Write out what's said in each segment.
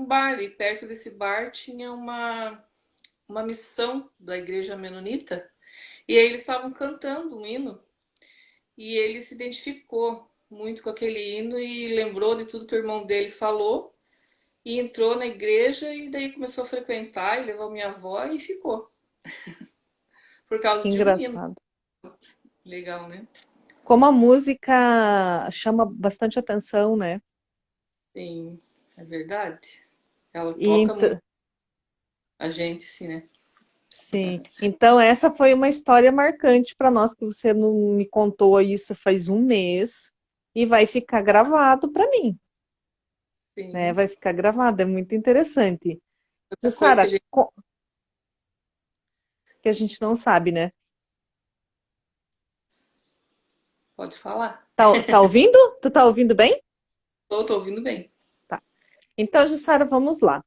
num bar e perto desse bar tinha uma missão da igreja menonita e aí eles estavam cantando um hino e ele se identificou muito com aquele hino e lembrou de tudo que o irmão dele falou e entrou na igreja e daí começou a frequentar e levou minha avó e ficou por causa Que de um hino. engraçado. Legal, né? Como a música chama bastante atenção, né? Sim, é verdade. Ela E, toca muito a gente, sim, né? sim. Então, essa foi uma história marcante para nós, que você não me contou isso faz um mês e vai ficar gravado para mim, né? Sim. Vai ficar gravado, é muito interessante. Outra coisa que a Jussara, gente que a gente não sabe, né? pode falar. Tá ouvindo? Tu tá ouvindo bem? Tô ouvindo bem. Tá. Então, Jussara, vamos lá.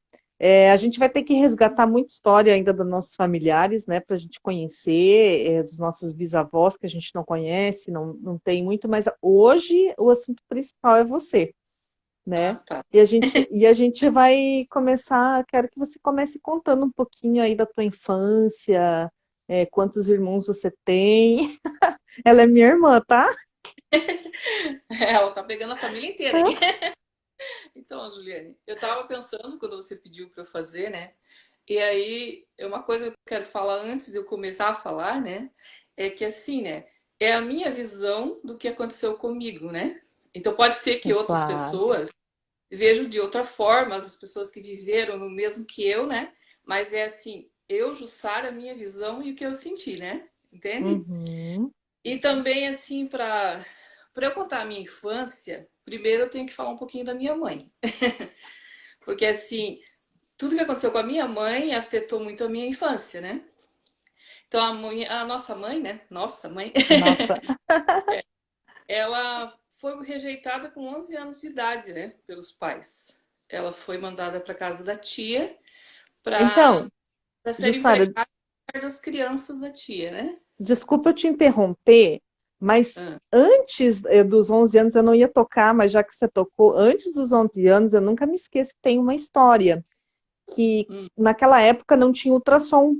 A gente vai ter que resgatar muita história ainda dos nossos familiares, né, para a gente conhecer, dos nossos bisavós que a gente não conhece, não tem muito, mas hoje o assunto principal é você, né? Ah, tá. E a gente vai começar, quero que você comece contando um pouquinho aí da tua infância, quantos irmãos você tem. Ela é minha irmã, tá? Ela tá pegando a família inteira aqui. Então, Juliane, eu tava pensando quando você pediu para eu fazer, né? E aí, é uma coisa que eu quero falar antes de eu começar a falar, né? É que assim, né? É a minha visão do que aconteceu comigo, né? Então pode ser que Sim, outras claro. pessoas vejam de outra forma, as pessoas que viveram no mesmo que eu, né? Mas é assim, eu, Jussara, a minha visão e o que eu senti, né? Entende? Uhum. E também, assim, para eu contar a minha infância, primeiro eu tenho que falar um pouquinho da minha mãe. Porque, assim, tudo que aconteceu com a minha mãe afetou muito a minha infância, né? Então, a nossa mãe, né? Nossa mãe, Nossa. ela foi rejeitada com 11 anos de idade, né? Pelos pais. Ela foi mandada para casa da tia para Então, ser Jussara, empregada das crianças da tia, né? desculpa eu te interromper, mas Ah, antes dos 11 anos eu não ia tocar, mas já que você tocou, antes dos 11 anos eu nunca me esqueço que tem uma história que hum. naquela época não tinha ultrassom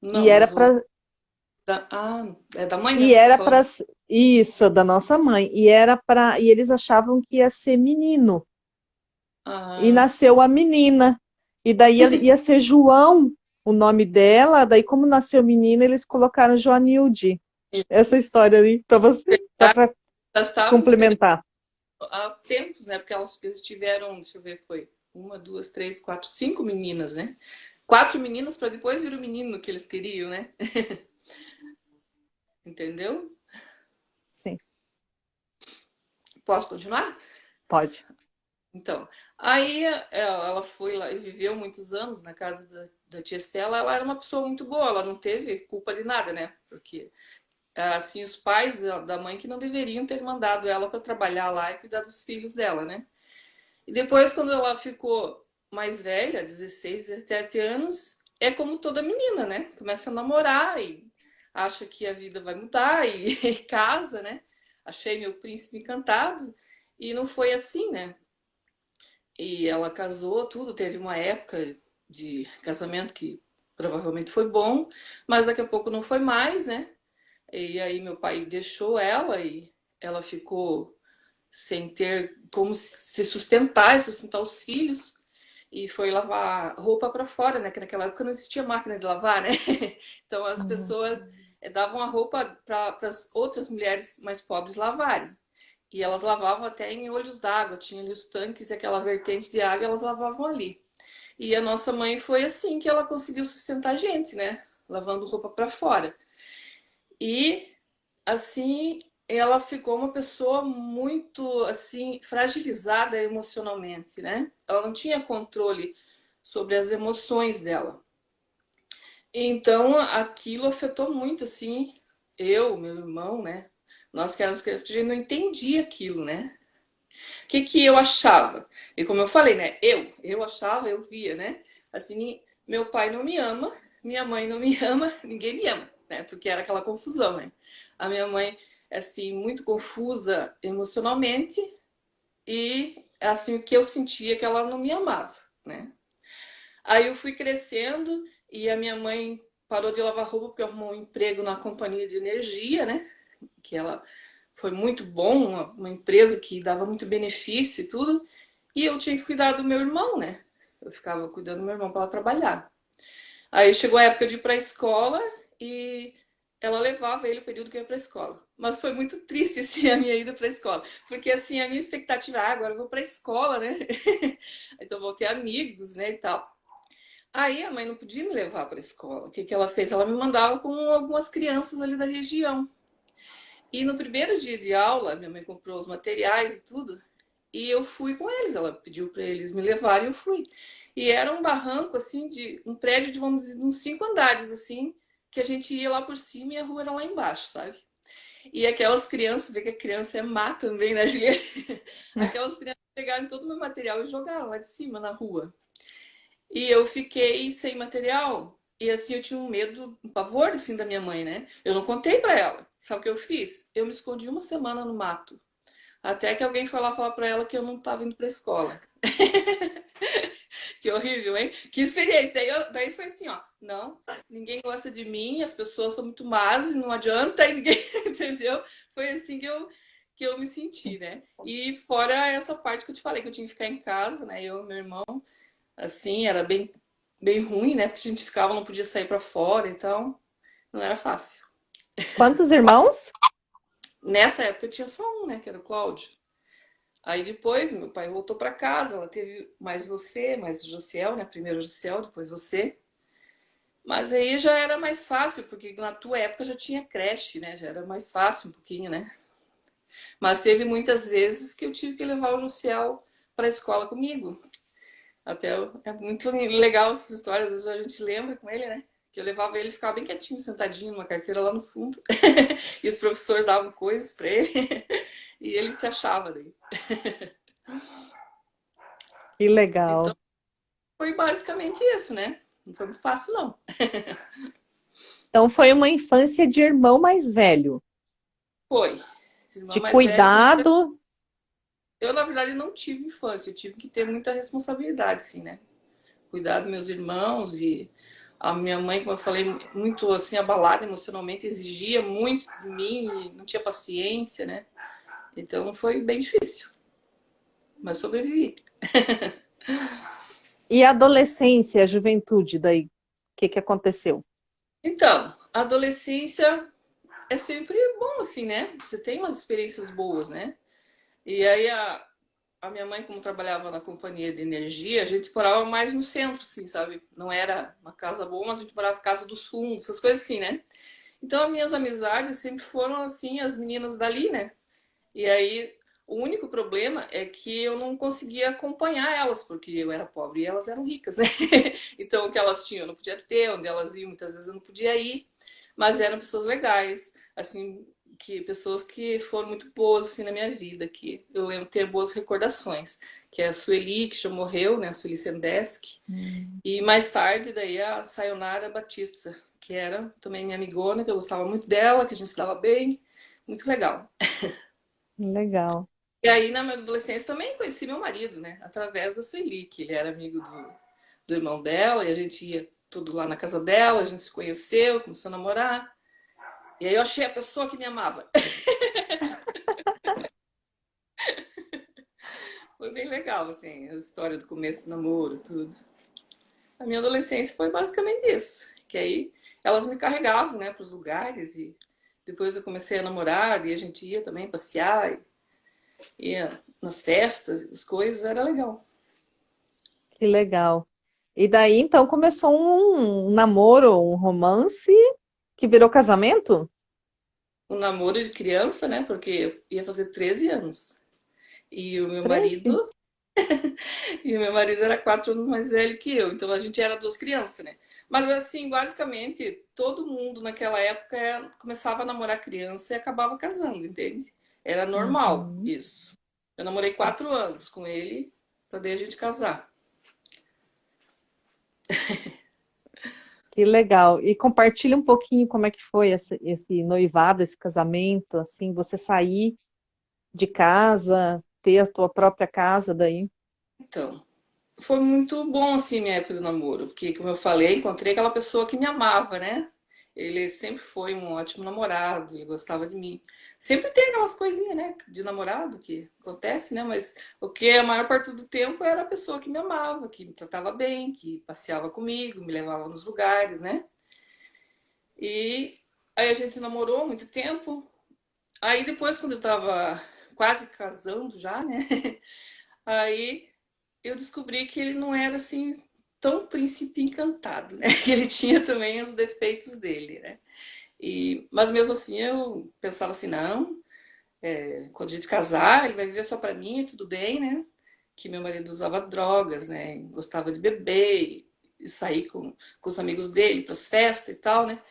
Não, e era mas os para é da mãe, né? e Você está era para falando? isso da nossa mãe e eles achavam que ia ser menino e Ah, nasceu a menina e daí ia ser João o nome dela, daí como nasceu menina eles colocaram Joanilde. Essa história ali para você, só já para estavam esperando complementar. há tempos, né? Porque eles tiveram, deixa eu ver, foi uma, duas, três, quatro, cinco meninas, né? Quatro meninas para depois vir o menino que eles queriam, né? Entendeu? Sim, Posso continuar? pode. Então, aí ela foi lá e viveu muitos anos na casa da tia Estela. Ela era uma pessoa muito boa, ela não teve culpa de nada, né? Porque, assim, os pais da mãe que não deveriam ter mandado ela para trabalhar lá e cuidar dos filhos dela, né? E depois, quando ela ficou mais velha, 16, 17 anos, é como toda menina, né? Começa a namorar e acha que a vida vai mudar e, e casa, né? Achei meu príncipe encantado. E não foi assim, né? E ela casou, tudo, teve uma época de casamento que provavelmente foi bom, mas daqui a pouco não foi mais, né? E aí meu pai deixou ela e ela ficou sem ter como se sustentar e sustentar os filhos. E foi lavar roupa para fora, né? Que naquela época não existia máquina de lavar, né? Então as Uhum. pessoas davam a roupa para as outras mulheres mais pobres lavarem. E elas lavavam até em olhos d'água, tinha ali os tanques e aquela vertente de água, elas lavavam ali. E a nossa mãe foi assim que ela conseguiu sustentar a gente, né? Lavando roupa para fora. E assim, ela ficou uma pessoa muito assim fragilizada emocionalmente, né? Ela não tinha controle sobre as emoções dela. Então, aquilo afetou muito assim eu, meu irmão, né? Nós que éramos crianças, a gente não entendia aquilo, né? O que que eu achava? E como eu falei, né? Eu achava, eu via, né? Assim, meu pai não me ama, minha mãe não me ama, ninguém me ama, né? Porque era aquela confusão, né? A minha mãe, assim, muito confusa emocionalmente e assim, o que eu sentia que ela não me amava, né? Aí eu fui crescendo e a minha mãe parou de lavar roupa porque arrumou um emprego na companhia de energia, né? Que ela foi muito bom, uma empresa que dava muito benefício e tudo. E eu tinha que cuidar do meu irmão, né? Eu ficava cuidando do meu irmão para ela trabalhar. Aí chegou a época de ir para a escola e ela levava ele o período que eu ia para a escola. Mas foi muito triste assim a minha ida para a escola, porque assim a minha expectativa, agora eu vou para a escola, né? Então eu vou ter amigos, né, e tal. Aí a mãe não podia me levar para a escola. O que que ela fez? Ela me mandava com algumas crianças ali da região. E no primeiro dia de aula, minha mãe comprou os materiais e tudo, e eu fui com eles. Ela pediu para eles me levarem e eu fui. E era um barranco, assim, de um prédio de, vamos dizer, uns 5 andares, assim, que a gente ia lá por cima e a rua era lá embaixo, sabe? E aquelas crianças, vê que a criança é má também, né, Juliana? Aquelas crianças pegaram todo o meu material e jogaram lá de cima, na rua. E eu fiquei sem material. E assim, eu tinha um medo, um pavor assim da minha mãe, né? Eu não contei pra ela. Sabe o que eu fiz? Eu me escondi uma semana no mato. Até que alguém foi lá falar pra ela que eu não tava indo pra escola. Que horrível, hein? Que experiência. Daí foi assim, ó. Não, ninguém gosta de mim, as pessoas são muito más e não adianta, e ninguém, entendeu? Foi assim que eu me senti, né? E fora essa parte que eu te falei, que eu tinha que ficar em casa, né? Eu e meu irmão, assim, era bem ruim, né? Porque a gente ficava, não podia sair pra fora, então não era fácil. Quantos irmãos? Nessa época eu tinha só um, né? Que era o Cláudio. Aí depois meu pai voltou pra casa, ela teve mais você, mais o Josiel, né? Primeiro o Josiel, depois você. Mas aí já era mais fácil, porque na tua época já tinha creche, né? Já era mais fácil um pouquinho, né? Mas teve muitas vezes que eu tive que levar o Josiel para a escola comigo. Até é muito legal essas histórias, às vezes a gente lembra com ele, né? Que eu levava ele, ficava bem quietinho, sentadinho numa carteira lá no fundo. E os professores davam coisas para ele e ele se achava daí. Que Então legal. foi basicamente isso, né? Não foi muito fácil, não. Então foi uma infância de irmão mais velho, Foi. Esse irmão de mais velho, porque cuidado. eu, na verdade, não tive infância, eu tive que ter muita responsabilidade, sim, né? Cuidar dos meus irmãos e a minha mãe, como eu falei, muito assim abalada emocionalmente, exigia muito de mim e não tinha paciência, né? Então foi bem difícil, mas sobrevivi. E a adolescência, a juventude, daí, o que que aconteceu? Então, a adolescência é sempre bom assim, né? Você tem umas experiências boas, né? E aí a minha mãe, como trabalhava na companhia de energia, a gente morava mais no centro, assim, sabe? Não era uma casa boa, mas a gente morava na casa dos fundos, essas coisas assim, né? Então, as minhas amizades sempre foram, assim, as meninas dali, né? E aí, o único problema é que eu não conseguia acompanhar elas, porque eu era pobre e elas eram ricas, né? Então, o que elas tinham eu não podia ter, onde elas iam, muitas vezes eu não podia ir, mas eram pessoas legais, assim, que pessoas que foram muito boas assim na minha vida, que eu lembro ter boas recordações, que é a Sueli, que já morreu, né, a Sueli Sendesk, e mais tarde daí a Sayonara Batista, que era também minha amigona, que eu gostava muito dela, que a gente se dava bem, muito legal. Legal. E aí, na minha adolescência, também conheci meu marido, né? Através da Sueli, que ele era amigo do irmão dela, e a gente ia tudo lá na casa dela, a gente se conheceu, começou a namorar. E aí eu achei a pessoa que me amava. Foi bem legal, assim, a história do começo do namoro, tudo. A minha adolescência foi basicamente isso. Que aí elas me carregavam, né, para os lugares e depois eu comecei a namorar e a gente ia também passear, ia nas festas, as coisas, era legal. Que legal. E daí, então, começou um namoro, um romance que virou casamento? Um namoro de criança, né, porque eu ia fazer 13 anos. E o meu 13? marido, e o meu marido era 4 anos mais velho que eu, então a gente era duas crianças, né? Mas assim, basicamente, todo mundo naquela época começava a namorar criança e acabava casando, entende? Era normal Uhum. isso. Eu namorei Sim. 4 anos com ele pra daí a gente casar. Que legal. E compartilha um pouquinho como é que foi esse noivado, esse casamento, assim, você sair de casa. ter a tua própria casa daí? Então, foi muito bom assim minha época do namoro, porque como eu falei, encontrei aquela pessoa que me amava, né? Ele sempre foi um ótimo namorado, ele gostava de mim. Sempre tem aquelas coisinhas, né, de namorado que acontece, né? Mas o que a maior parte do tempo era a pessoa que me amava, que me tratava bem, que passeava comigo, me levava nos lugares, né? E aí a gente namorou muito tempo. Aí depois, quando eu tava quase casando já, né? Aí eu descobri que ele não era assim tão príncipe encantado, né? Que ele tinha também os defeitos dele, né? Mas mesmo assim eu pensava assim, não, quando a gente casar, ele vai viver só pra mim, tudo bem, né? Que meu marido usava drogas, né? Gostava de beber e sair com os amigos dele para as festas e tal, né?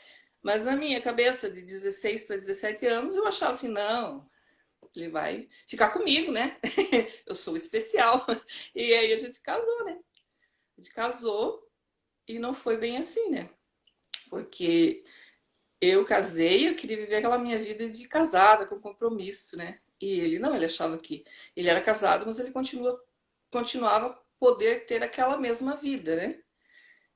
Mas na minha cabeça, de 16 para 17 anos, eu achava assim, não, ele vai ficar comigo, né? Eu sou especial. E aí a gente casou, né? A gente casou e não foi bem assim, né? Porque eu casei, eu queria viver aquela minha vida de casada, com compromisso, né? E ele não, ele achava que ele era casado, mas ele continuava a poder ter aquela mesma vida, né?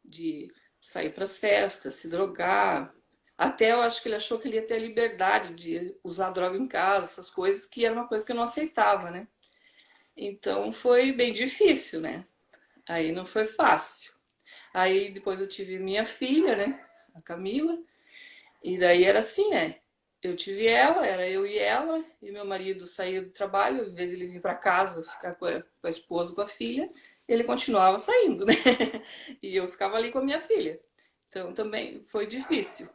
De sair para as festas, se drogar. Até eu acho que ele achou que ele ia ter a liberdade de usar droga em casa, essas coisas, que era uma coisa que eu não aceitava, né? Então foi bem difícil, né? Aí não foi fácil. Aí depois eu tive minha filha, né? A Camila. E daí era assim, né? Eu tive ela, era eu e ela, e meu marido saía do trabalho, em vez de ele vir para casa ficar com a esposa, com a filha, ele continuava saindo, né? E eu ficava ali com a minha filha. Então também foi difícil.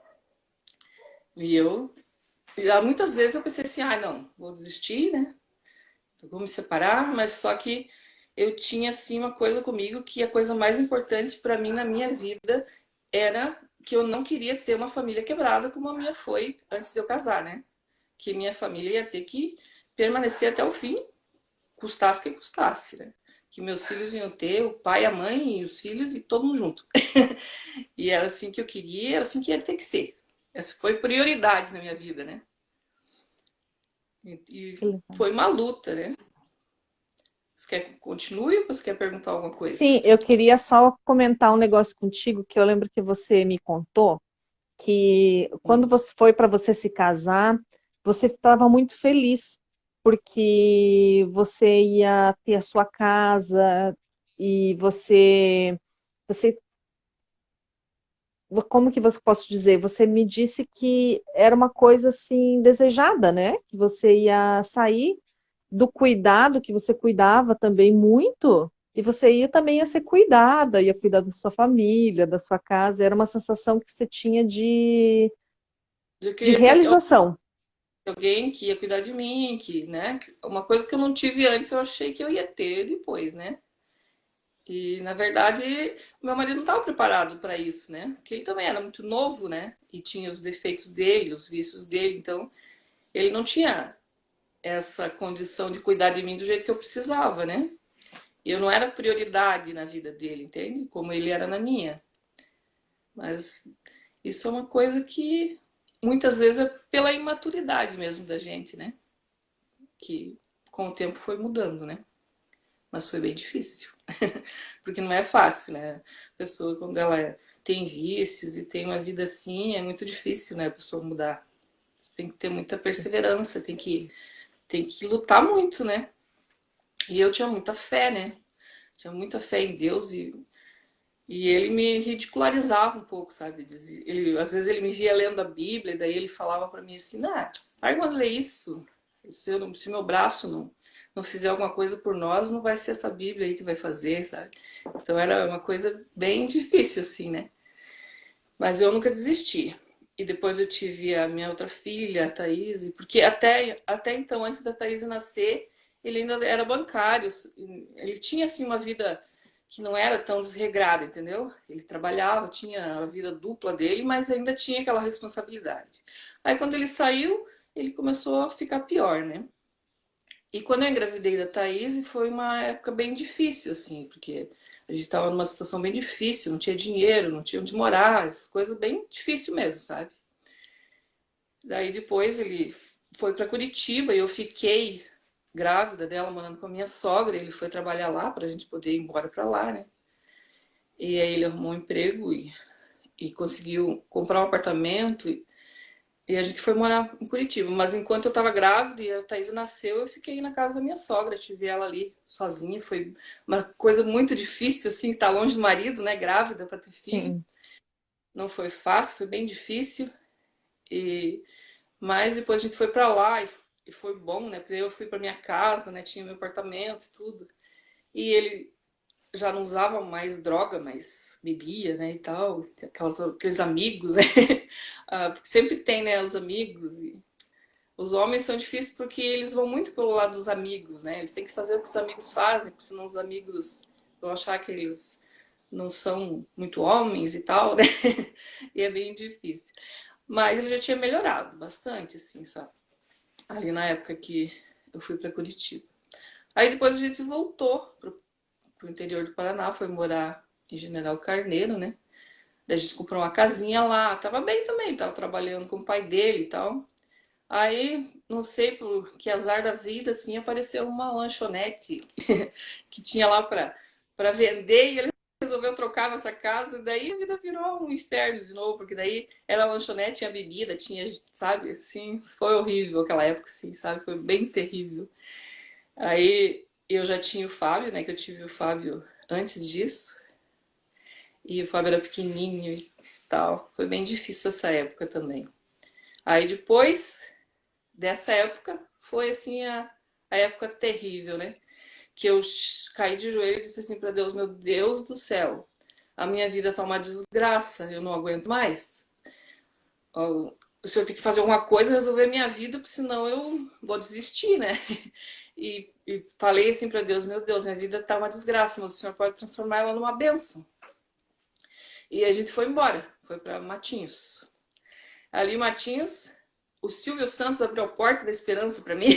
E eu, já muitas vezes eu pensei assim, ah, não, vou desistir, né? Vou me separar, mas só que eu tinha assim uma coisa comigo que a coisa mais importante para mim na minha vida era que eu não queria ter uma família quebrada como a minha foi antes de eu casar, né? Que minha família ia ter que permanecer até o fim, custasse o que custasse, né? Que meus filhos iam ter o pai, a mãe e os filhos e todo mundo junto. E era assim que eu queria, era assim que ia ter que ser. Essa foi prioridade na minha vida, né? E foi uma luta, né? Você quer que continue ou você quer perguntar alguma coisa? Sim, eu queria só comentar um negócio contigo que eu lembro que você me contou que quando você foi para você se casar, você estava muito feliz porque você ia ter a sua casa e você como que você posso dizer? Você me disse que era uma coisa assim desejada, né? Que você ia sair do cuidado que você cuidava também muito, e você ia também ia ser cuidada, ia cuidar da sua família, da sua casa. Era uma sensação que você tinha Eu de queria ter realização. alguém que ia cuidar de mim, que, né? Uma coisa que eu não tive antes, eu achei que eu ia ter depois, né? E, na verdade, meu marido não estava preparado para isso, né? Porque ele também era muito novo, né? E tinha os defeitos dele, os vícios dele, então ele não tinha essa condição de cuidar de mim do jeito que eu precisava, né? E eu não era prioridade na vida dele, entende? Como ele era na minha. Mas isso é uma coisa que muitas vezes é pela imaturidade mesmo da gente, né? Que com o tempo foi mudando, né? Mas foi bem difícil. Porque não é fácil, né? A pessoa, quando ela tem vícios e tem uma vida assim, é muito difícil, né? A pessoa mudar. Você tem que ter muita perseverança, tem que lutar muito, né? E eu tinha muita fé, né? Tinha muita fé em Deus e ele me ridicularizava um pouco, sabe? Ele, às vezes ele me via lendo a Bíblia e daí ele falava para mim assim, ah, para de ler isso. Se meu braço não fizer alguma coisa por nós, não vai ser essa Bíblia aí que vai fazer, sabe? Então era uma coisa bem difícil, assim, né? Mas eu nunca desisti. E depois eu tive a minha outra filha, a Thaís, porque até então, antes da Thaís nascer, ele ainda era bancário. Ele tinha, assim, uma vida que não era tão desregrada, entendeu? Ele trabalhava, tinha a vida dupla dele, mas ainda tinha aquela responsabilidade. Aí, quando ele saiu, ele começou a ficar pior, né? E quando eu engravidei da Thaís, foi uma época bem difícil, assim, porque a gente estava numa situação bem difícil, não tinha dinheiro, não tinha onde morar, essas coisas bem difícil mesmo, sabe? Daí depois ele foi para Curitiba e eu fiquei. grávida dela, morando com a minha sogra. Ele foi trabalhar lá pra gente poder ir embora pra lá, né? E aí ele arrumou um emprego e conseguiu comprar um apartamento. E a gente foi morar em Curitiba. Mas enquanto eu tava grávida e a Thaís nasceu, eu fiquei na casa da minha sogra. Tive ela ali sozinha. Foi uma coisa muito difícil, assim, estar longe do marido, né? Grávida para ter filho. Sim. Não foi fácil, foi bem difícil. E mas depois a gente foi para lá e foi bom, né? Porque eu fui para minha casa, né? Tinha meu apartamento e tudo. E ele já não usava mais droga, mas bebia, né, e tal, aqueles amigos, né, porque sempre tem, né, os amigos, e os homens são difíceis porque eles vão muito pelo lado dos amigos, né, eles têm que fazer o que os amigos fazem, porque senão os amigos vão achar que eles não são muito homens e tal, né, e é bem difícil. Mas ele já tinha melhorado bastante, assim, sabe, ali na época que eu fui para Curitiba. Aí depois a gente voltou pro interior do Paraná, foi morar em General Carneiro, né? Daí a gente comprou uma casinha lá, tava bem também, ele tava trabalhando com o pai dele e tal. Aí, não sei por que azar da vida, assim, apareceu uma lanchonete que tinha lá pra vender e ele resolveu trocar nessa casa, e daí a vida virou um inferno de novo, porque daí era lanchonete, tinha bebida, tinha, sabe, assim, foi horrível aquela época, assim, sabe, foi bem terrível. Aí eu já tinha o Fábio, né, que eu tive o Fábio antes disso, e o Fábio era pequenininho e tal. Foi bem difícil essa época também. Aí depois dessa época foi assim a época terrível, né? Que eu caí de joelho e disse assim para Deus, meu Deus do céu, a minha vida tá uma desgraça, eu não aguento mais. O senhor tem que fazer alguma coisa, resolver a minha vida, porque senão eu vou desistir, né? E falei assim para Deus, meu Deus, minha vida tá uma desgraça, mas o senhor pode transformar ela numa bênção. E a gente foi embora, foi para Matinhos. Ali em Matinhos, o Silvio Santos abriu a porta da esperança para mim.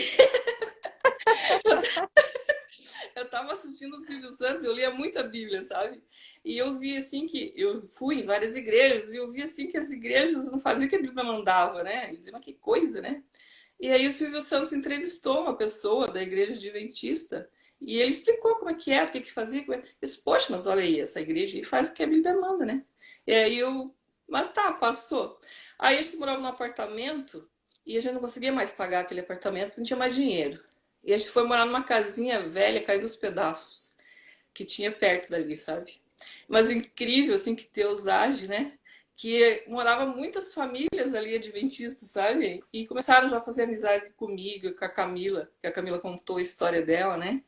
Eu tava assistindo o Silvio Santos, eu lia muita Bíblia, sabe? E eu vi assim que eu fui em várias igrejas e eu vi assim que as igrejas não faziam o que a Bíblia mandava, né? Eu dizia, mas que coisa, né? E aí o Silvio Santos entrevistou uma pessoa da igreja adventista e ele explicou como é que era, o que que fazia. Eu disse, poxa, mas olha aí, essa igreja aí faz o que a Bíblia manda, né? E aí eu, mas tá, passou. Aí a gente morava num apartamento e a gente não conseguia mais pagar aquele apartamento porque não tinha mais dinheiro. E a gente foi morar numa casinha velha, caindo nos pedaços, que tinha perto dali, sabe? Mas o incrível, assim, que Deus age, né? Que morava muitas famílias ali adventistas, sabe? E começaram já a fazer amizade comigo, com a Camila, que a Camila contou a história dela, né?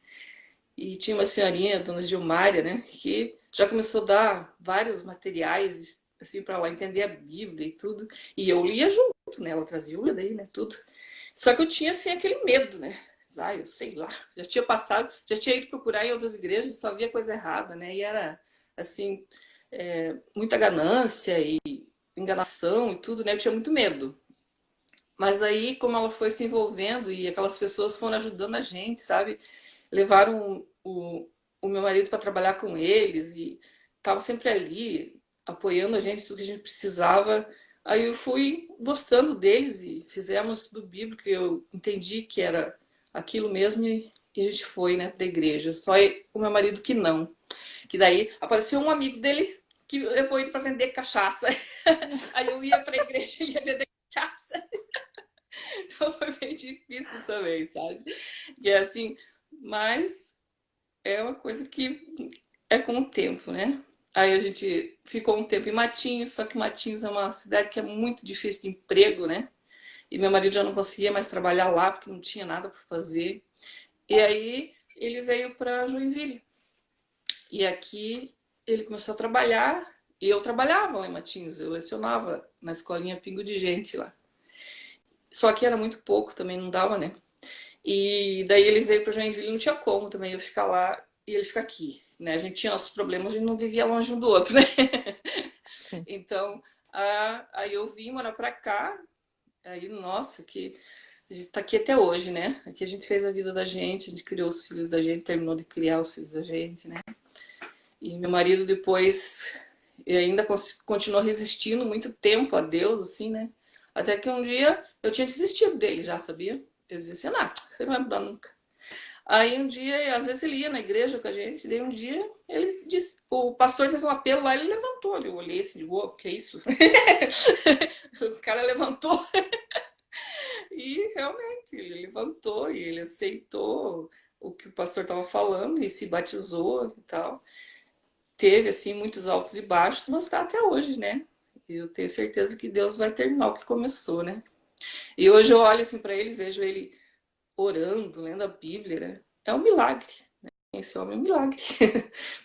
E tinha uma senhorinha, dona Gilmária, né? Que já começou a dar vários materiais, assim, para ela entender a Bíblia e tudo. E eu lia junto, né? Ela trazia o daí, né? Tudo. Só que eu tinha, assim, aquele medo, né? Ah, eu sei lá. Já tinha passado, já tinha ido procurar em outras igrejas, só via coisa errada, né? E era, assim, muita ganância e enganação e tudo, né? Eu tinha muito medo. Mas aí, como ela foi se envolvendo e aquelas pessoas foram ajudando a gente, sabe? Levaram o meu marido para trabalhar com eles e estava sempre ali, apoiando a gente, tudo que a gente precisava. Aí eu fui gostando deles e fizemos tudo bíblico, eu entendi que era aquilo mesmo e a gente foi, né, para a igreja. Só o meu marido que não. Que daí apareceu um amigo dele que levou ele para vender cachaça. Aí eu ia para a igreja e ia vender cachaça. Então foi bem difícil também, sabe? E é assim, mas é uma coisa que é com o tempo, né? Aí a gente ficou um tempo em Matinhos, só que Matinhos é uma cidade que é muito difícil de emprego, né? E meu marido já não conseguia mais trabalhar lá porque não tinha nada para fazer. E aí ele veio para Joinville. E aqui ele começou a trabalhar e eu trabalhava lá em Matinhos, eu lecionava na escolinha Pingo de Gente lá. Só que era muito pouco, também não dava, né? E daí ele veio para Joinville, não tinha como também eu ficar lá e ele ficar aqui, né? A gente tinha nossos problemas, a gente não vivia longe um do outro, né? Sim. Então, aí eu vim morar pra cá, aí, nossa, que a gente tá aqui até hoje, né? Aqui a gente fez a vida da gente, a gente criou os filhos da gente, terminou de criar os filhos da gente, né? E meu marido depois ainda continuou resistindo muito tempo a Deus, assim, né? Até que um dia eu tinha desistido dele já, sabia? Eu dizia assim, ah, você não vai mudar nunca. Aí um dia, às vezes ele ia na igreja com a gente, daí um dia ele disse, o pastor fez um apelo lá, ele levantou, eu olhei assim, de boa, que é isso? O cara levantou e realmente ele levantou e ele aceitou o que o pastor estava falando e se batizou e tal. Teve assim muitos altos e baixos, mas está até hoje, né? Eu tenho certeza que Deus vai terminar o que começou, né? E hoje eu olho assim para ele, vejo ele orando, lendo a Bíblia, né? É um milagre. Esse homem é um milagre.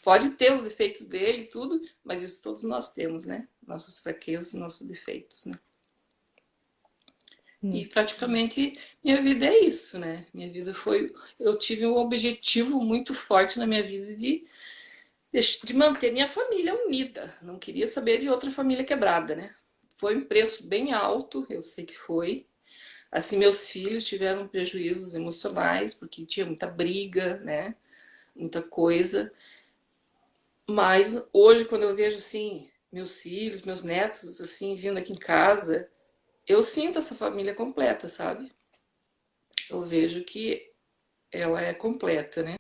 Pode ter os defeitos dele e tudo, mas isso todos nós temos, né? Nossas fraquezas, nossos defeitos, né? E Hum. praticamente minha vida é isso, né? Minha vida foi. Eu tive um objetivo muito forte na minha vida de manter minha família unida. Não queria saber de outra família quebrada, né? Foi um preço bem alto, eu sei que foi. Assim, meus filhos tiveram prejuízos emocionais, porque tinha muita briga, né? Muita coisa. Mas hoje, quando eu vejo, assim, meus filhos, meus netos, assim, vindo aqui em casa, eu sinto essa família completa, sabe? Eu vejo que ela é completa, né?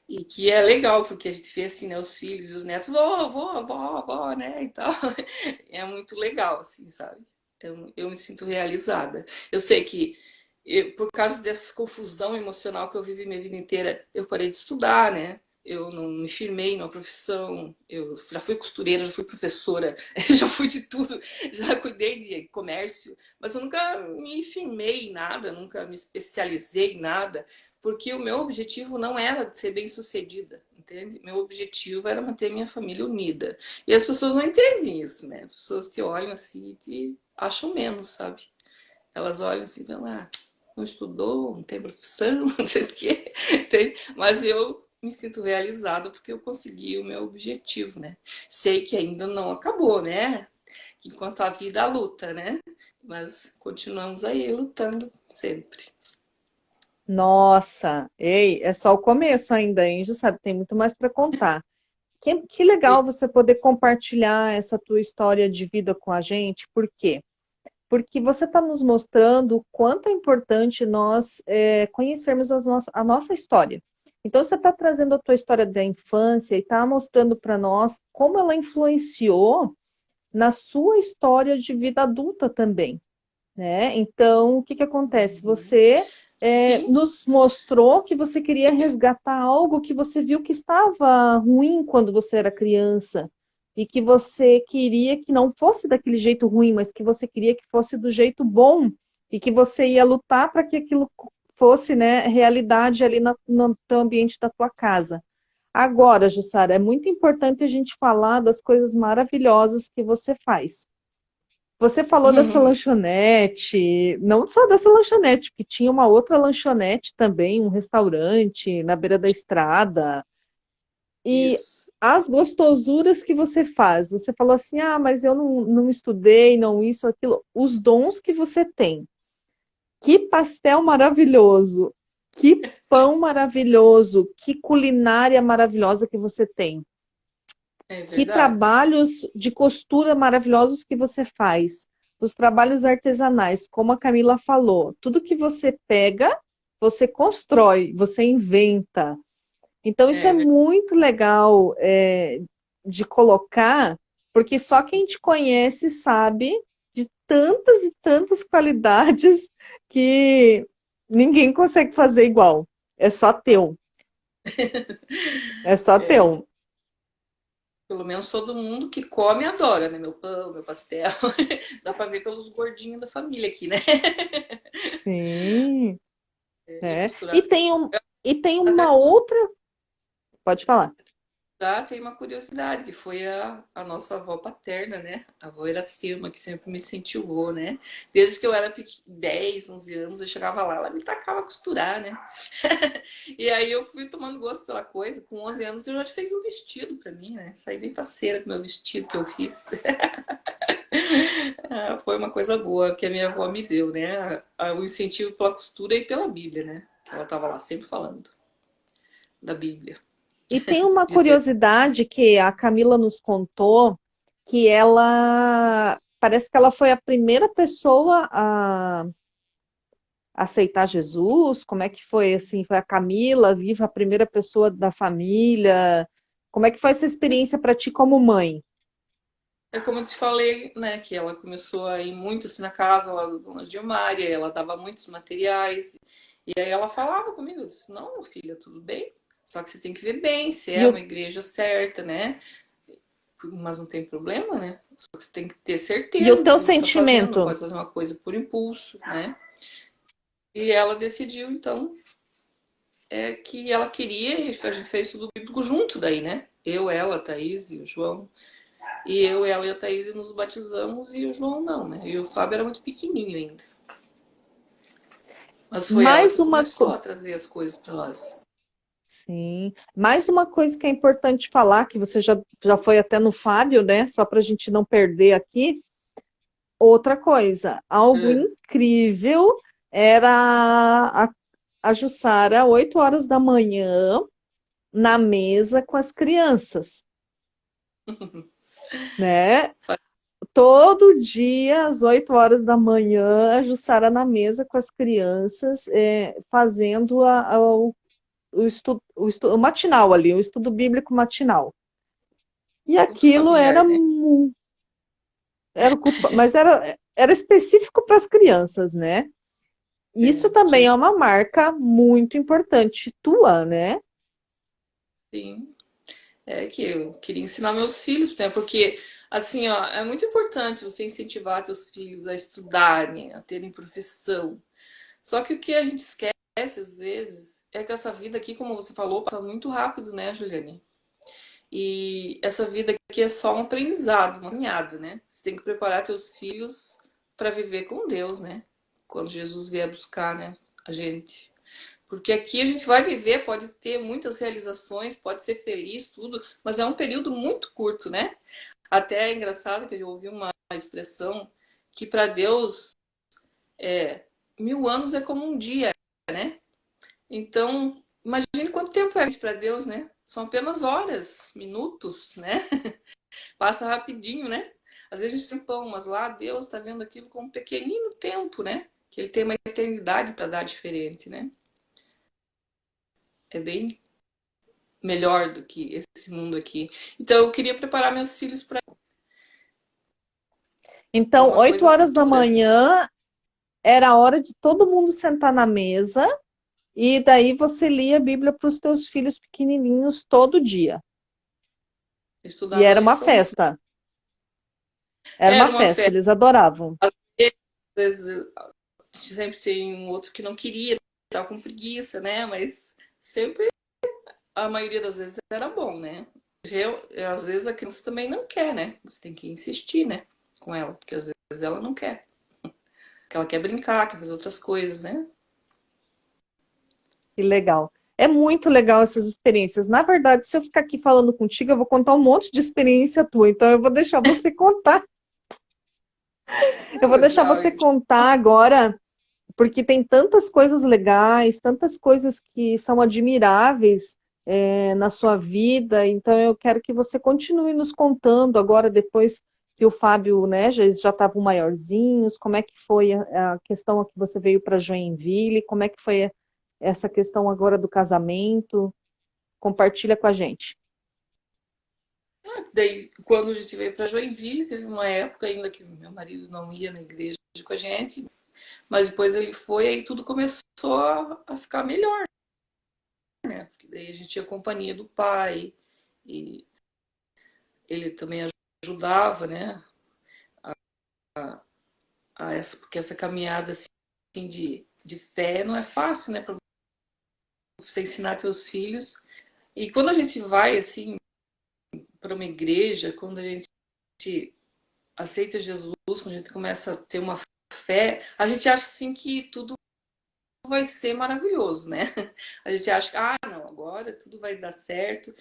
E que é legal, porque a gente vê assim, né, os filhos e os netos, vó, vó, vó, vó, né, e tal. É muito legal, assim, sabe? Eu me sinto realizada. Eu sei que por causa dessa confusão emocional que eu vivi minha vida inteira, eu parei de estudar, né? Eu não me firmei numa profissão, eu já fui costureira, já fui professora, já fui de tudo, já cuidei de comércio, mas eu nunca me firmei em nada, nunca me especializei em nada, porque o meu objetivo não era ser bem-sucedida, entende? Meu objetivo era manter minha família unida. E as pessoas não entendem isso, né? As pessoas te olham assim e te acham menos, sabe? Elas olham assim e falam, ah, não estudou, não tem profissão, não sei o quê, entende? Mas eu me sinto realizada porque eu consegui o meu objetivo, né? Sei que ainda não acabou, né? Enquanto a vida a luta, né? Mas continuamos aí lutando sempre. Nossa, ei, é só o começo ainda, hein, Jussara? Tem muito mais para contar. Que legal você poder compartilhar essa tua história de vida com a gente, por quê? Porque você está nos mostrando o quanto é importante nós conhecermos a nossa história. Então, você está trazendo a tua história da infância e está mostrando para nós como ela influenciou na sua história de vida adulta também, né? Então, o que que acontece? Você Sim, nos mostrou que você queria resgatar algo que você viu que estava ruim quando você era criança e que você queria que não fosse daquele jeito ruim, mas que você queria que fosse do jeito bom e que você ia lutar para que aquilo fosse, né, realidade ali no teu ambiente da tua casa. Agora, Jussara, é muito importante a gente falar das coisas maravilhosas que você faz. Você falou dessa lanchonete, não só dessa lanchonete, porque tinha uma outra lanchonete também, um restaurante na beira da estrada. E isso. as gostosuras que você faz, você falou assim: ah, mas eu não estudei, não isso, aquilo. Os dons que você tem. Que pastel maravilhoso, que pão maravilhoso, que culinária maravilhosa que você tem. É Que verdade. trabalhos de costura maravilhosos que você faz. Os trabalhos artesanais, como a Camila falou, tudo que você pega, você constrói, você inventa. Então, isso é É, muito legal de colocar, porque só quem te conhece sabe de tantas e tantas qualidades que ninguém consegue fazer igual. É só teu. É só é, teu. pelo menos todo mundo que come adora, né? Meu pão, meu pastel. Dá pra ver pelos gordinhos da família aqui, né? Sim. E É. costurar. E tem Até uma outra. Pode falar. costurar tem uma curiosidade, que foi a nossa avó paterna, né? A avó Iracema, que sempre me incentivou, né? Desde que eu era 10, 11 anos, eu chegava lá, ela me tacava a costurar, né? E aí eu fui tomando gosto pela coisa. Com 11 anos eu já fez um vestido pra mim, né? Saí bem faceira com o meu vestido que eu fiz. Ah, foi uma coisa boa que a minha avó me deu, né? O incentivo pela costura e pela Bíblia, né? Que ela tava lá sempre falando da Bíblia. E tem uma De Deus. curiosidade que a Camila nos contou, que ela parece que ela foi a primeira pessoa aceitar Jesus? Como é que foi assim? Foi a Camila, viva a primeira pessoa da família? Como é que foi essa experiência para ti como mãe? É como eu te falei, né, que ela começou a ir muito assim na casa lá da dona Gilmária, ela dava muitos materiais, e aí ela falava comigo, eu disse, não, filha, tudo bem, só que você tem que ver bem, se E é o, uma igreja certa, né, mas não tem problema, né, só que você tem que ter e o certeza do teu que você está fazendo, não sentimento? pode fazer uma coisa por impulso, né, e ela decidiu, então, que ela queria, e a gente fez tudo bíblico junto daí, né, eu, ela, a Thaís e o João. E eu, ela e a Thaís nos batizamos e o João não, né? E o Fábio era muito pequenininho ainda. Mas foi ela Mais que uma, começou a trazer as coisas para nós. sim, mais uma coisa que é importante falar, que você já foi até no Fábio, né? Só para a gente não perder aqui. Outra coisa, algo É. incrível era a Jussara, 8 horas da manhã, na mesa com as crianças, né? Todo dia, às 8 horas da manhã, a Jussara na mesa com as crianças, fazendo o matinal ali, o estudo bíblico matinal. E Culto aquilo familiar, né? era o culto, mas era específico para as crianças, né? Isso É, também é Jesus, uma marca muito importante tua, né? sim. É que eu queria ensinar meus filhos, né? Porque, assim, ó, é muito importante você incentivar teus filhos a estudarem, a terem profissão. Só que o que a gente esquece, às vezes, é que essa vida aqui, como você falou, passa muito rápido, né, Juliane? E essa vida aqui é só um aprendizado, uma caminhada, né? Você tem que preparar teus filhos para viver com Deus, né? Quando Jesus vier buscar, né, a gente. Porque aqui a gente vai viver, pode ter muitas realizações, pode ser feliz, tudo, mas é um período muito curto, né? Até é engraçado que eu ouvi uma expressão que para Deus 1000 anos é como um dia, né? Então, imagine quanto tempo é para Deus, né? São apenas horas, minutos, né? Passa rapidinho, né? Às vezes a gente tem pão, mas lá Deus está vendo aquilo como um pequenino tempo, né? Que ele tem uma eternidade para dar diferente, né? É bem melhor do que esse mundo aqui. Então eu queria preparar meus filhos para Então, uma 8 coisa horas da futura. manhã era a hora de todo mundo sentar na mesa e daí você lia a Bíblia para os teus filhos pequenininhos todo dia. E Estudava a era uma liçãozinha. festa. Era uma Era uma festa, festa. eles adoravam. Às vezes sempre tem um outro que não queria, estava com preguiça, né? Mas sempre, a maioria das vezes era bom, né? Às vezes a criança também não quer, né? Você tem que insistir, né? Com ela, porque às vezes ela não quer. Porque ela quer brincar, quer fazer outras coisas, né? Que legal. É muito legal essas experiências. Na verdade, se eu ficar aqui falando contigo, eu vou contar um monte de experiência tua. Então, eu vou deixar você contar. Eu Ah, vou mas deixar você contar agora, porque tem tantas coisas legais, tantas coisas que são admiráveis, na sua vida. Então, eu quero que você continue nos contando agora, depois que o Fábio, né, já estavam maiorzinhos, como é que foi a questão que você veio para Joinville, como é que foi essa questão agora do casamento. Compartilha com a gente. daí, quando a gente veio para Joinville, teve uma época ainda que meu marido não ia na igreja com a gente, mas depois ele foi, aí tudo começou a ficar melhor, né? Porque daí a gente tinha companhia do pai, e ele também ajudava, né? Porque essa caminhada assim, de fé não é fácil, né? Para você ensinar teus filhos. E quando a gente vai, assim, para uma igreja, quando a gente aceita Jesus, quando a gente começa a ter uma fé, a gente acha assim que tudo vai ser maravilhoso, né? A gente acha que, não, agora tudo vai dar certo.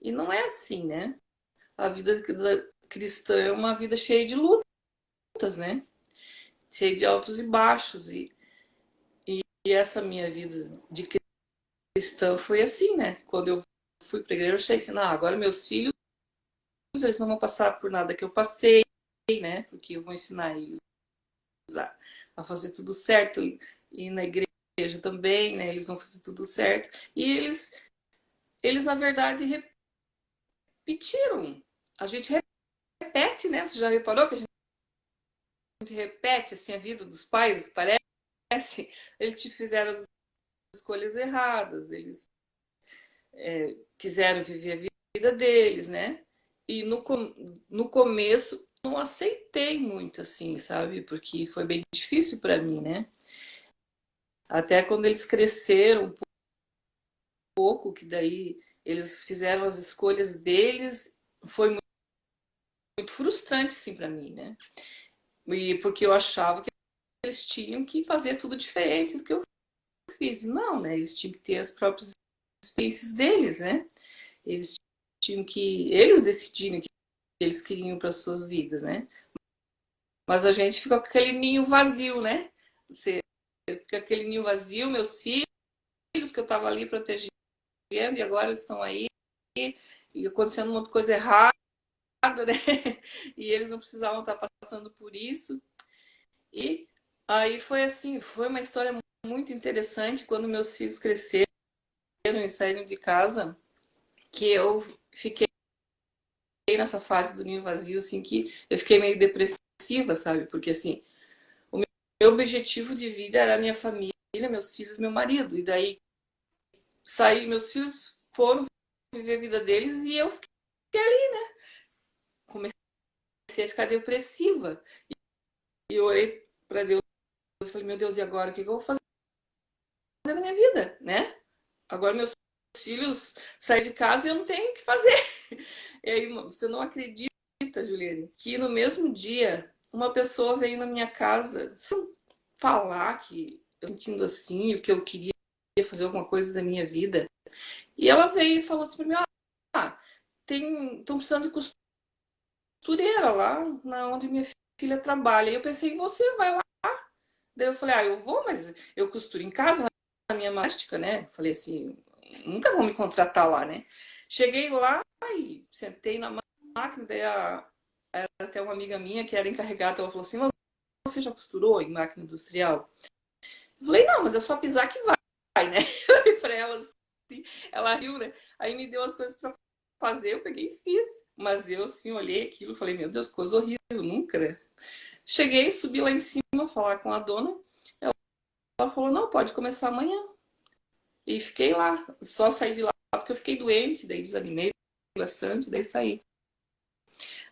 E não é assim, né? A vida cristã é uma vida cheia de lutas, né? Cheia de altos e baixos. E essa minha vida de cristã foi assim, né? Quando eu fui para a igreja, eu achei assim, agora meus filhos, eles não vão passar por nada que eu passei, né? Porque eu vou ensinar eles a fazer tudo certo. e na igreja também, né? Eles vão fazer tudo certo. E eles na verdade, repetiram. A gente repete, né? Você já reparou que a gente repete assim a vida dos pais, parece? Eles te fizeram as escolhas erradas, eles quiseram viver a vida deles, né? E no começo não aceitei muito assim, sabe? Porque foi bem difícil para mim, né? Até quando eles cresceram um pouco, que daí eles fizeram as escolhas deles, foi muito frustrante assim para mim, né? E porque eu achava que eles tinham que fazer tudo diferente do que eu fiz. Não, né? Eles tinham que ter as próprias experiências deles, né? Eles tinham que eles decidirem o que eles queriam para suas vidas, né? Mas a gente fica com aquele ninho vazio, né? Você fica aquele ninho vazio, meus filhos que eu estava ali protegendo e agora eles estão aí e acontecendo uma coisa errada, né? E eles não precisavam estar passando por isso. E aí foi assim, foi uma história muito interessante quando meus filhos cresceram e saíram de casa, que eu fiquei nessa fase do ninho vazio, assim, que eu fiquei meio depressiva, sabe? Porque assim, o meu objetivo de vida era a minha família, meus filhos, meu marido. E daí saí, meus filhos foram viver a vida deles e eu fiquei ali, né? Comecei a ficar depressiva. E eu orei para Deus e falei, meu Deus, e agora? O que eu vou fazer na minha vida, né? Agora meus filhos saem de casa e eu não tenho o que fazer. E aí, você não acredita, Juliane, que no mesmo dia uma pessoa veio na minha casa sem falar que eu sentindo assim, o que eu queria fazer alguma coisa da minha vida. E ela veio e falou assim pra mim, ah, estão precisando de costureira lá na onde minha filha trabalha. E eu pensei, você vai lá? Daí eu falei, eu vou, mas eu costuro em casa, na minha mástica, né? Falei assim, nunca vão me contratar lá, né? Cheguei lá e sentei na máquina, daí era até uma amiga minha que era encarregada, ela falou assim, mas você já costurou em máquina industrial? Eu falei, não, mas é só pisar que vai, né? Eu falei pra ela assim, ela riu, né? Aí me deu as coisas pra fazer, eu peguei e fiz. Mas eu, assim, olhei aquilo e falei, meu Deus, coisa horrível, nunca, né? Cheguei, subi lá em cima, falar com a dona. Ela falou, não, pode começar amanhã. E fiquei lá, só saí de lá porque eu fiquei doente, daí desanimei bastante, daí saí.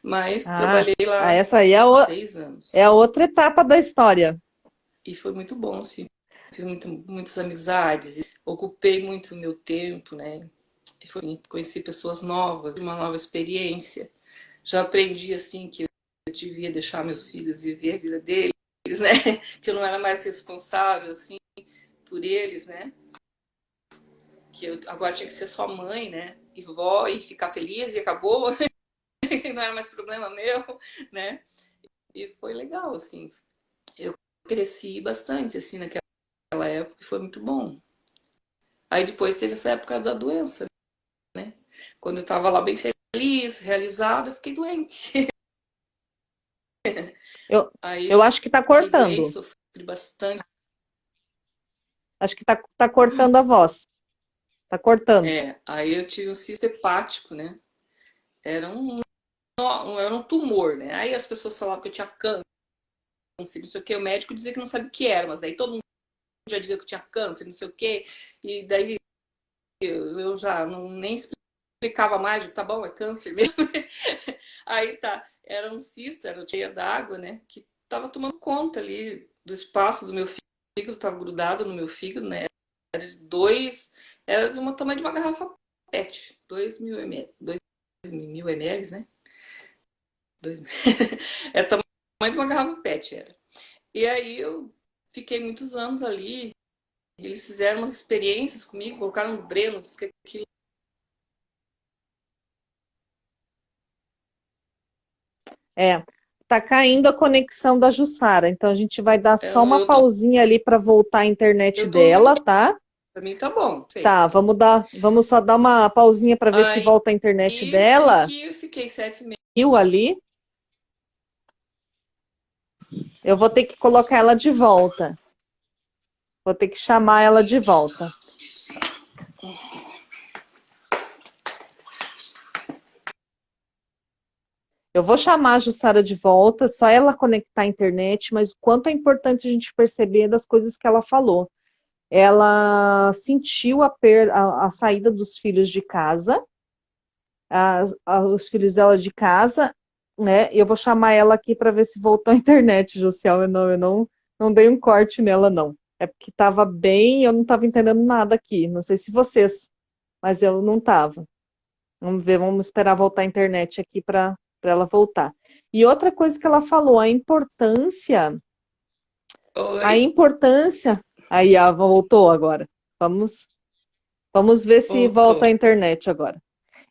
Mas Ah, trabalhei lá essa aí é, 6 anos. é a outra etapa da história. E foi muito bom, assim. Fiz muitas amizades, ocupei muito o meu tempo, né? E foi assim, conheci pessoas novas, uma nova experiência. Já aprendi, assim, que eu devia deixar meus filhos viver a vida deles, né? Que eu não era mais responsável, assim, por eles, né? Que eu agora tinha que ser só mãe, né? E vó, e ficar feliz, e acabou. Não era mais problema meu, né? E foi legal, assim. Eu cresci bastante, assim, naquela época, e foi muito bom. Aí depois teve essa época da doença, né? Quando eu tava lá bem feliz, realizada, eu fiquei doente. Eu, Aí eu eu acho que está fiquei doente, cortando. sofri bastante. Acho que tá cortando a voz. Tá cortando. Aí eu tive um cisto hepático, né? Era era um tumor, né? Aí as pessoas falavam que eu tinha câncer, não sei o que, o médico dizia que não sabia o que era, mas daí todo mundo já dizia que eu tinha câncer, não sei o que, e daí eu já não, nem explicava mais, digo, tá bom, é câncer mesmo. Aí tá, era um cisto, era cheia d'água, né, que tava tomando conta ali do espaço do meu fígado, tava grudado no meu fígado, né, era de uma tamanho de uma garrafa PET, 2.000 ml, 2.000 ml, né, dois, é o tamanho de uma garrafa PET, era. E aí eu fiquei muitos anos ali. Eles fizeram umas experiências comigo, colocaram um dreno, disse que aquilo. É, tá caindo a conexão da Jussara, então a gente vai dar só uma Eu tô, pausinha ali para voltar a internet eu tô ouvindo, dela, tá? pra mim tá bom, sei. Tá, vamos só dar uma pausinha para ver se Aí volta a internet eu sei dela. que eu fiquei 7 meses. Eu ali, eu vou ter que colocar ela de volta. Vou ter que chamar ela de volta. Eu vou chamar a Jussara de volta, só ela conectar a internet, mas o quanto é importante a gente perceber das coisas que ela falou. Ela sentiu a saída dos filhos de casa, os filhos dela de casa, né? Eu vou chamar ela aqui para ver se voltou a internet, Josiel. Eu não dei um corte nela, não. É porque estava bem, eu não estava entendendo nada aqui. Não sei se vocês, mas eu não estava. Vamos ver, vamos esperar voltar a internet aqui para ela voltar. E outra coisa que ela falou, a Oi, importância. Aí, voltou agora. Vamos, vamos ver se volta a voltou. internet agora.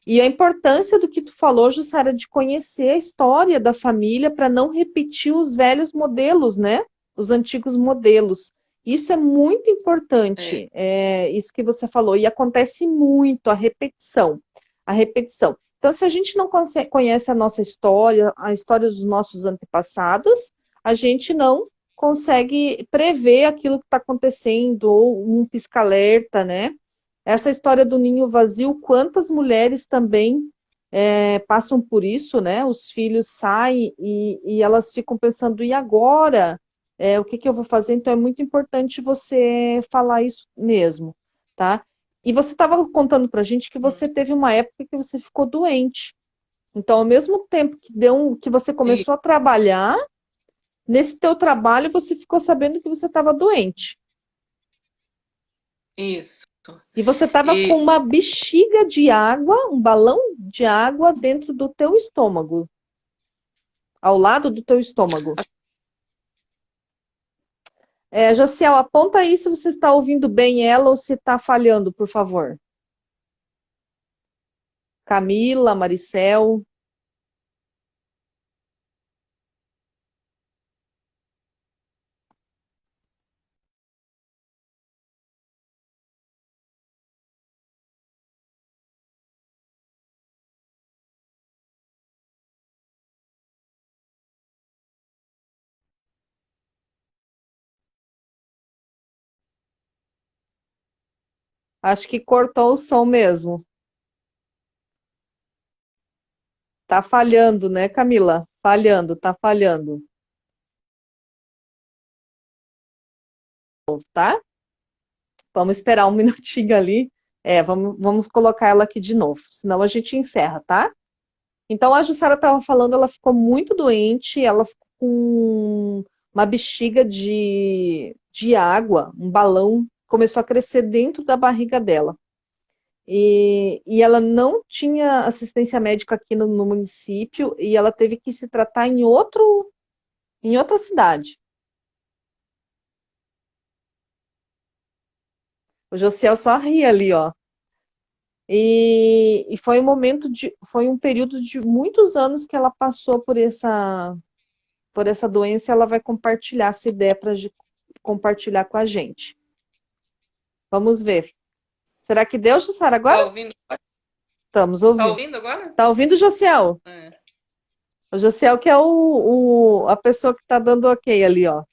E a importância do que tu falou, Jussara, de conhecer a história da família para não repetir os velhos modelos, né? Os antigos modelos. Isso é muito É, importante, isso que você falou. E acontece muito, a repetição. A repetição. Então, se a gente não conhece a nossa história, a história dos nossos antepassados, a gente não consegue prever aquilo que está acontecendo, ou um pisca-alerta, né? Essa história do ninho vazio, quantas mulheres também passam por isso, né? Os filhos saem e elas ficam pensando, e agora? O que que eu vou fazer? Então é muito importante você falar isso mesmo, tá? E você estava contando pra gente que você teve uma época que você ficou doente. Então, ao mesmo tempo que você e- começou a trabalhar, nesse teu trabalho você ficou sabendo que você estava doente. isso. E você estava com E uma bexiga de água, um balão de água dentro do teu estômago, ao lado do teu estômago. Jaciel, aponta aí se você está ouvindo bem ela ou se está falhando, por favor. Camila, Maricel, acho que cortou o som mesmo. Tá falhando, né, Camila? Falhando, tá falhando, tá? Vamos esperar um minutinho ali. Vamos colocar ela aqui de novo, senão a gente encerra, tá? Então, a Jussara estava falando, ela ficou muito doente, ela ficou com uma bexiga de água, um balão, começou a crescer dentro da barriga dela. E ela não tinha assistência médica aqui no município e ela teve que se tratar em outra cidade. O Josiel só ri ali, ó. E foi um período de muitos anos que ela passou por essa doença, ela vai compartilhar essa ideia para compartilhar com a gente. Vamos ver. Será que deu, Jussara, tá agora? ouvindo? Estamos Tá ouvindo. ouvindo agora? Tá ouvindo, Josiel? É. O Josiel que é a pessoa que está dando ok ali, ó.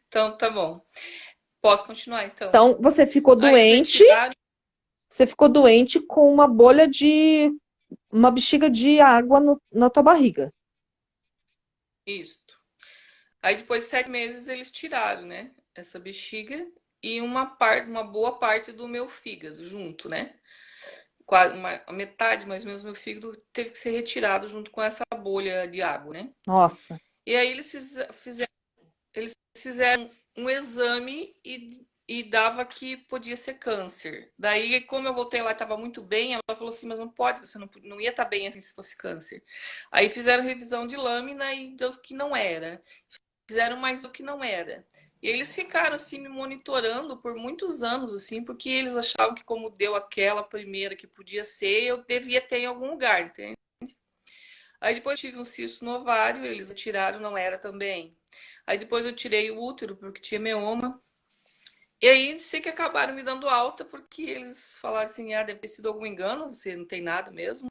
Então, tá bom. Posso continuar, então. Então, Aí eles retiraram. você ficou doente com uma bexiga de água na tua barriga. Isso. Aí depois de 7 meses eles tiraram, né? Essa bexiga e uma boa parte do meu fígado junto, né? Quase a metade mais ou menos do meu fígado teve que ser retirado junto com essa bolha de água, né? Nossa. E aí eles fizeram um exame e dava que podia ser câncer. Daí, como eu voltei lá e estava muito bem, ela falou assim, mas não pode, você não ia estar bem assim se fosse câncer. Aí fizeram revisão de lâmina e deu que não era. Fizeram mais o que não era. E eles ficaram assim me monitorando por muitos anos, assim, porque eles achavam que como deu aquela primeira que podia ser, eu devia ter em algum lugar, entende? Aí depois tive um cisto no ovário, eles tiraram, não era também. Aí depois eu tirei o útero porque tinha meoma. E aí sei que acabaram me dando alta porque eles falaram assim, ah, deve ter sido algum engano, você não tem nada mesmo.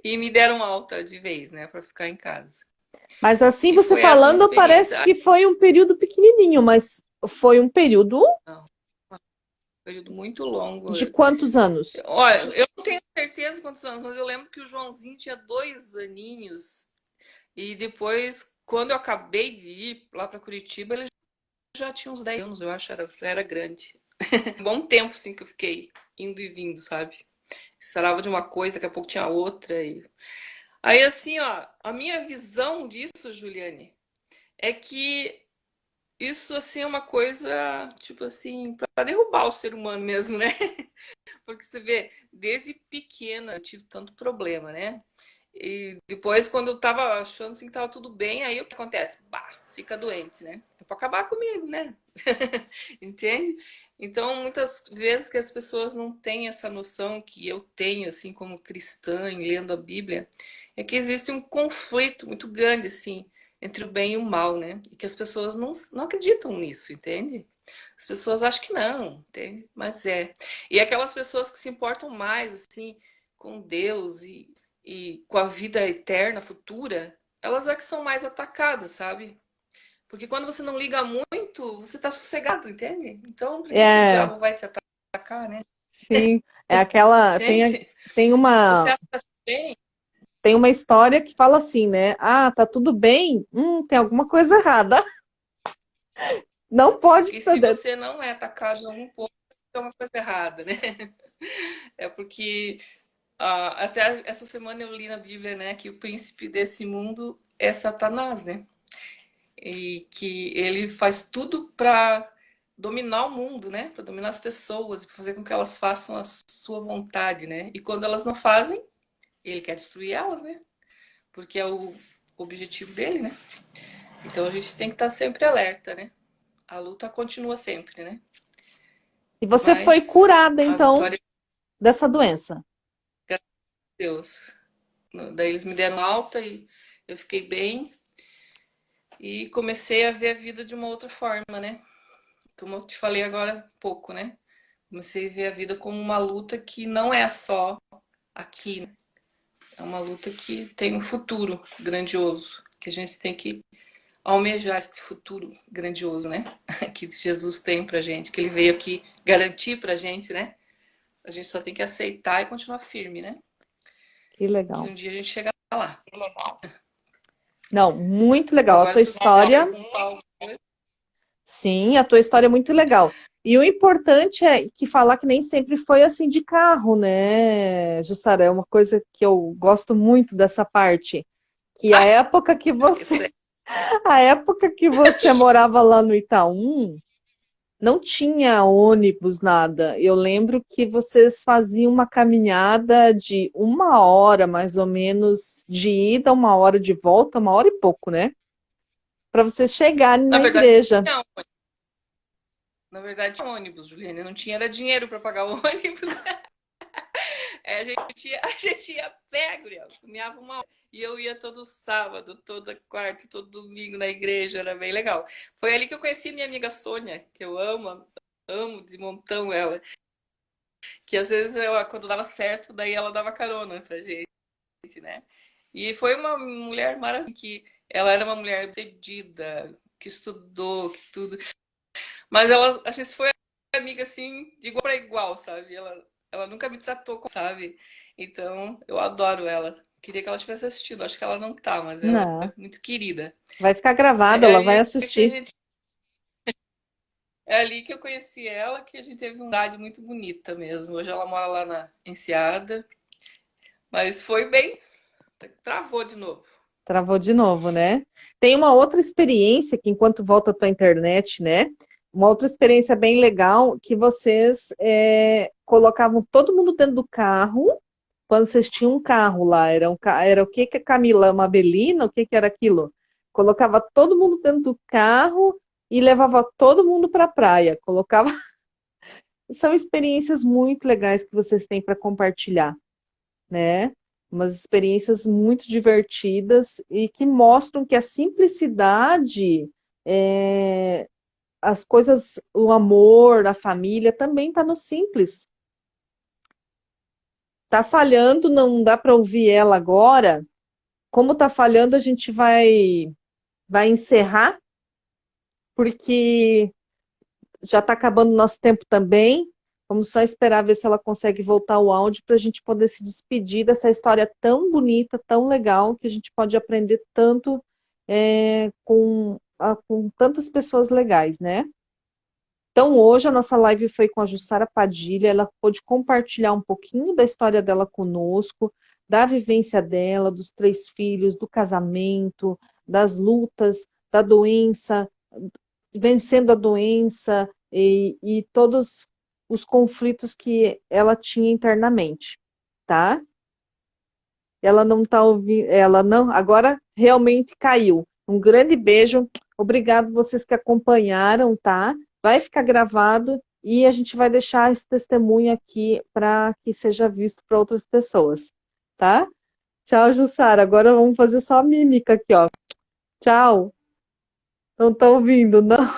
E me deram alta de vez, né, para ficar em casa. Mas assim, E você foi essa a minha falando, parece experiência. que foi um período pequenininho, mas foi um período Não, um período muito longo. de quantos anos? Olha, eu não tenho certeza quantos anos, mas eu lembro que o Joãozinho tinha 2 aninhos. E depois, quando eu acabei de ir lá para Curitiba, ele já tinha uns 10 anos, eu acho, já era grande. Um bom tempo, sim, que eu fiquei indo e vindo, sabe? Sarava de uma coisa, daqui a pouco tinha outra. Aí, assim, ó, a minha visão disso, Juliane, é que isso, assim, é uma coisa, tipo assim, para derrubar o ser humano mesmo, né? Porque você vê, desde pequena eu tive tanto problema, né? E depois, quando eu tava achando assim que tava tudo bem, aí o que acontece? Bah, fica doente, né? É pra acabar comigo, né? Entende? Então, muitas vezes que as pessoas não têm essa noção que eu tenho, assim, como cristã, em lendo a Bíblia, é que existe um conflito muito grande, assim, entre o bem e o mal, né? E que as pessoas não acreditam nisso, entende? As pessoas acham que não, entende? Mas é. E aquelas pessoas que se importam mais, assim, com Deus e com a vida eterna, futura, elas é que são mais atacadas, sabe? Porque quando você não liga muito, você tá sossegado, entende? Então, por que que o É, diabo vai te atacar, né? sim, é aquela Entende? tem Você uma acha bem? tem uma história que fala assim, né? Ah, tá tudo bem? Tem alguma coisa errada. Não pode. E se você não é atacado um pouco, é uma coisa errada, né? É porque até essa semana eu li na Bíblia, né, que o príncipe desse mundo é Satanás, né? E que ele faz tudo para dominar o mundo, né? Para dominar as pessoas, para fazer com que elas façam a sua vontade, né? E quando elas não fazem, ele quer destruir elas, né? Porque é o objetivo dele, né? Então a gente tem que estar sempre alerta, né? A luta continua sempre, né? E você foi Mas curada, a então, vitória é dessa doença. de Deus. Daí eles me deram alta e eu fiquei bem e comecei a ver a vida de uma outra forma, né? Como eu te falei agora há pouco, né? Comecei a ver a vida como uma luta que não é só aqui, né? É uma luta que tem um futuro grandioso, que a gente tem que almejar esse futuro grandioso, né? Que Jesus tem pra gente, que ele veio aqui garantir pra gente, né? A gente só tem que aceitar e continuar firme, né? Que Que legal. um dia a gente chega lá. Não, muito legal. A Agora, tua se você quiser história, perguntar alguma coisa, sim, a tua história é muito legal. E o importante é que falar que nem sempre foi assim de carro, né, Jussara? É uma coisa que eu gosto muito dessa parte. Que a época que isso é. você, a época que você morava lá no Itaú, não tinha ônibus, nada. Eu lembro que vocês faziam uma caminhada de 1 hora, mais ou menos, de ida, 1 hora de volta, 1 hora e pouco, né? Para vocês chegarem Na na verdade, igreja. não. Na verdade, tinha ônibus, Juliana. Eu não tinha era dinheiro para pagar o ônibus. É, a gente ia a pé, Guriel. Caminhava 1 hora. E eu ia todo sábado, toda quarta, todo domingo na igreja. Era bem legal. Foi ali que eu conheci minha amiga Sônia, que eu amo, amo de montão ela. Que às vezes, ela, quando dava certo, daí ela dava carona pra gente, né? E foi uma mulher maravilhosa, que ela era uma mulher cedida, que estudou, que tudo. Mas ela, a gente foi amiga assim, de igual para igual, sabe? Ela nunca me tratou como, sabe? Então, eu adoro ela. Queria que ela tivesse assistido. Acho que ela não tá, mas ela é Não, muito querida. vai ficar gravado, É ela vai ali que a assistir. gente, é ali que eu conheci ela, que a gente teve uma idade muito bonita mesmo. Hoje ela mora lá na Enseada, mas foi bem, travou de novo. Travou de novo, né? Tem uma outra experiência que, enquanto volta a tua internet, né? Uma outra experiência bem legal que vocês colocavam todo mundo dentro do carro quando vocês tinham um carro lá. Era o que que a Camila, uma Belina? O que que era aquilo? Colocava todo mundo dentro do carro e levava todo mundo para a praia. Colocava. São experiências muito legais que vocês têm para compartilhar, né? Umas experiências muito divertidas e que mostram que a simplicidade, as coisas, o amor, a família também está no simples. Tá falhando, não dá para ouvir ela agora. Como tá falhando, a gente vai encerrar, porque já está acabando o nosso tempo também. Vamos só esperar ver se ela consegue voltar o áudio para a gente poder se despedir dessa história tão bonita, tão legal, que a gente pode aprender tanto com tantas pessoas legais, né? Então, hoje a nossa live foi com a Jussara Padilha, ela pôde compartilhar um pouquinho da história dela conosco, da vivência dela, dos 3 filhos, do casamento, das lutas, da doença, vencendo a doença e todos os conflitos que ela tinha internamente, tá? Ela não tá ouvindo, ela não, agora realmente caiu. Um grande beijo, obrigado vocês que acompanharam, tá? Vai ficar gravado e a gente vai deixar esse testemunho aqui para que seja visto para outras pessoas, tá? Tchau, Jussara. Agora vamos fazer só a mímica aqui, ó. Tchau. Não tá ouvindo, não?